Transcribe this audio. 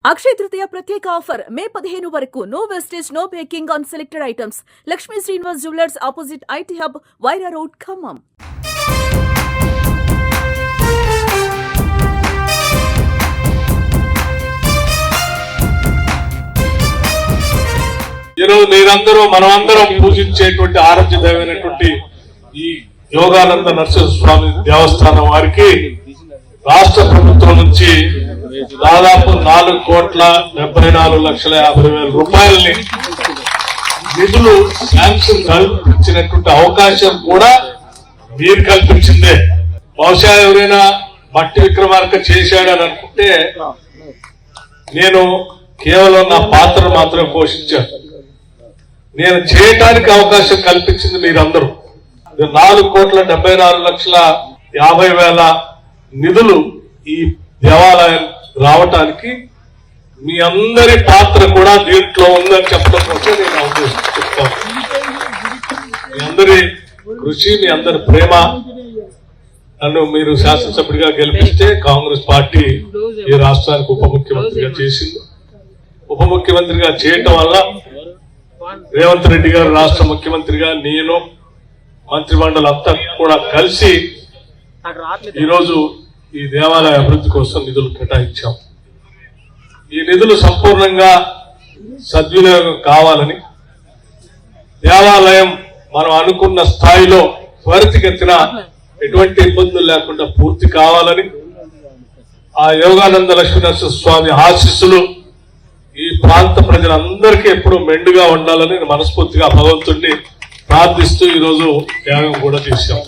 అక్షయ తృతీయ ప్రత్యేక offer May 15 వరకు no wastage no packing on selected items. Lakshmi Srinivas jewellers opposite IT hub, Wyra road, Khammam. ఈరోజు మీరందరూ మనమందరం పూజించేటువంటి ఆరాధ్య దైవమైనటువంటి ఈ యోగానంద నరసింహస్వామి దేవస్థానం వారికి రాష్ట్ర ప్రభుత్వం నుంచి దాదాపు 4,74,50,000 రూపాయలని నిధులు శాంక్షన్ కల్పించినటువంటి అవకాశం కూడా మీరు కల్పించిందే. బహుశా ఎవరైనా మట్టి విక్రమార్క చేశాడని అనుకుంటే నేను కేవలం నా పాత్రను మాత్రమే పోషించాను. నేను చేయటానికి అవకాశం కల్పించింది మీరందరూ. 4,74,50,000 నిధులు ఈ దేవాలయం రావటానికి మీ అందరి పాత్ర కూడా దీంట్లో ఉందని చెప్పడం కోసం నేను చెప్తాను. మీ అందరి కృషి, మీ అందరి ప్రేమ, నన్ను మీరు శాసనసభ్యుడిగా గెలిపిస్తే కాంగ్రెస్ పార్టీ ఈ రాష్ట్రానికి ఉప ముఖ్యమంత్రిగా చేసింది. ఉప ముఖ్యమంత్రిగా చేయటం వల్ల రేవంత్ రెడ్డి గారు రాష్ట్ర ముఖ్యమంత్రిగా, నేను మంత్రిమండలి అంతా కూడా కలిసి ఈరోజు ఈ దేవాలయ అభివృద్ధి కోసం నిధులు కేటాయించాం. ఈ నిధులు సంపూర్ణంగా సద్వినియోగం కావాలని, దేవాలయం మనం అనుకున్న స్థాయిలో త్వరితగతిన ఎటువంటి ఇబ్బందులు లేకుండా పూర్తి కావాలని, ఆ యోగానంద లక్ష్మీనరసింహ స్వామి ఆశీస్సులు ఈ ప్రాంత ప్రజలందరికీ ఎప్పుడూ మెండుగా ఉండాలని మనస్ఫూర్తిగా భగవంతుడిని ప్రార్థిస్తూ ఈరోజు త్యాగం కూడా చేశాం.